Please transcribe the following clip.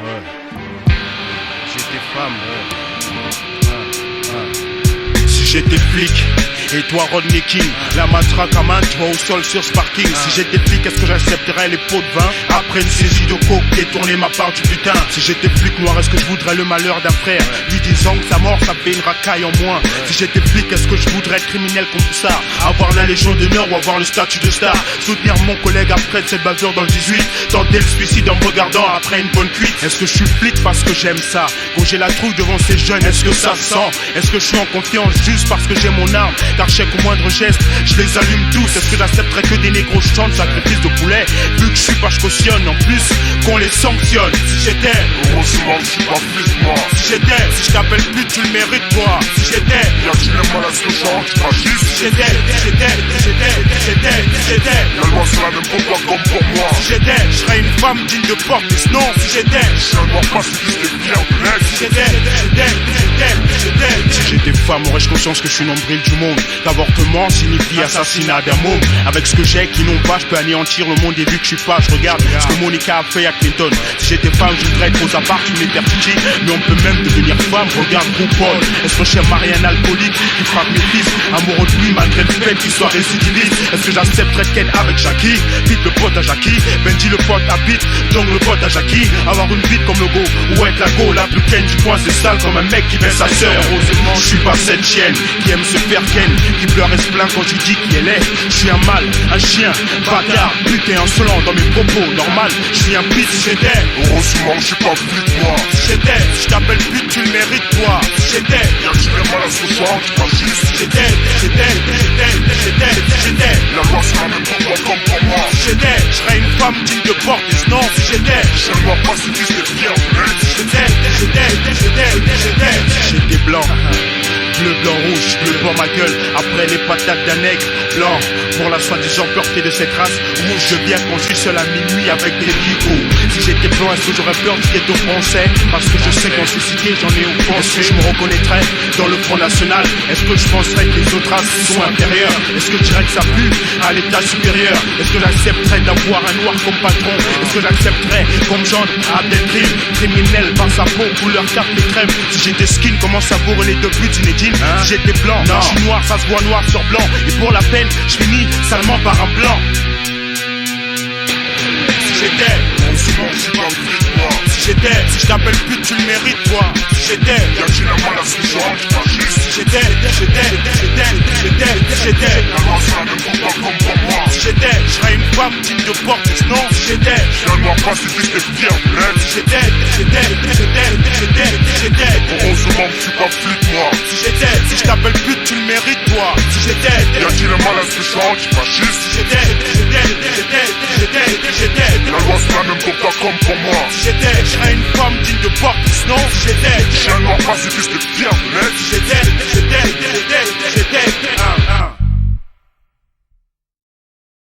Non. J'étais femme. Si j'étais flic, et toi Rodney King, la matraque à main, tu vas au sol sur ce parking. Si j'étais flic, est-ce que j'accepterais les pots de vin après une saisie de coke, détourner ma part du putain? Si j'étais flic noir, est-ce que je voudrais le malheur d'un frère lui disant que sa mort, ça fait une racaille en moins? Si j'étais flic, est-ce que je voudrais être criminel comme tout ça, avoir la légion d'honneur ou avoir le statut de star, soutenir mon collègue après cette bavure dans le 18, tenter le suicide en me regardant après une bonne cuite? Est-ce que je suis flic parce que j'aime ça, quand j'ai la trouille devant ces jeunes, est-ce que ça se sent? Est-ce que je suis en confiance juste parce que j'ai mon arme? Car je sais qu'au moindre geste, je les allume tous. Est-ce que j'accepterais que des négros chantent sacrifice de poulet? Vu que je suis pas, je cautionne en plus qu'on les sanctionne. Si j'étais, heureusement que je suis pas flic moi. si j'étais, si je t'appelle plus, tu le mérites toi. Si j'étais, Y'a-t-il un mal à ce genre qui m'agisse? si j'étais, si j'étais, si j'étais, si j'étais, si j'étais, La loi c'est la même pour toi comme pour moi. si j'étais, je serais une femme digne de porte. Non, si j'étais, Je suis un noir pacifiste et fier de l'être. si j'étais, si j'étais femme, aurais-je conscience que je suis nombril du monde? L'avortement signifie assassinat d'un môme. Avec ce que j'ai qui n'ont pas, je peux anéantir le monde. Et vu que je suis pas, je regarde ce que Monica a fait à Clinton. Si j'étais femme, je voudrais être aux apparts une éternité. Mais on peut même devenir femme, regarde RuPaul. Est-ce que je suis marié un alcoolique qui frappe mes fils, amoureux de lui malgré le fait qu'il soit récidiviste? Est-ce que j'accepterais de ken avec Jackie, Pete le pote à Jackie, Benji le pote à Pete, donc le pote à Jackie? Avoir une bite comme le go, ou être la go la plus ken du coin, c'est sale comme un mec qui baisse sa sœur. Heureusement, je suis pas cette chienne qui aime se faire ken, qui pleure et se plaint quand je dis qui elle est. Je suis un mâle, un chien, bâtard, putain insolent dans mes propos, normal. Je suis un pute si j'étais, Heureusement que je suis pas flic moi. si j'étais, si je t'appelle pute, tu le mérites toi. Si j'étais, Y'a-t-il un mal à ce genre qui m'agisse? si j'étais, si j'étais, si j'étais, si j'étais, La loi c'est la même pour toi comme pour moi. si j'étais, je serais une femme digne de porte. Non, si j'étais, Je suis un noir pacifiste et fier de l'être. si j'étais, si j'étais blanc, bleu, blanc, rouge, bleu pour ma gueule, après les patates d'un nègre, blanc, pour la soi-disant pureté de cette race, rouge, je viens quand je suis seul à minuit avec des bigots. Si j'étais blanc, est-ce que j'aurais peur du ghetto français? Parce que je sais qu'en cécité, j'en ai au fond. Est-ce que je me reconnaîtrais dans le Front National? Est-ce que je penserais que les autres races sont inférieures? Est-ce que je dirais que ça pue à l'état supérieur? Est-ce que j'accepterais d'avoir un noir comme patron? Est-ce que j'accepterais comme genre Abdelkrim, criminel par sa peau, couleur carte de crème? Si j'étais skin, comment savourer les deux buts inutiles? Si j'étais blanc, non, je suis noir, ça se voit noir sur blanc. Et pour la peine, je finis seulement par un blanc. Si j'étais, Heureusement que je suis pas flic moi. si j'étais, si je t'appelle pute, tu le mérites toi. Si j'étais, Y'a-t-il un mal à ce genre qui m'agisse? si j'étais, si j'étais, La loi c'est la même pour toi comme pour moi. si j'étais, je serais une femme digne de porte. Non, si j'étais, Je suis un noir pacifiste et fier de l'être. si j'étais, Heureusement que je suis pas flic moi. si j'étais, si je t'appelle pute, tu le mérites toi. Si j'étais, Y'a-t-il un mal à ce genre qui m'agisse? si j'étais, La loi c'est la même pour toi comme pour moi. si j'étais, je serais une femme digne de porte. Non, si j'étais, Je suis un noir pacifiste et fier de l'être. si j'étais,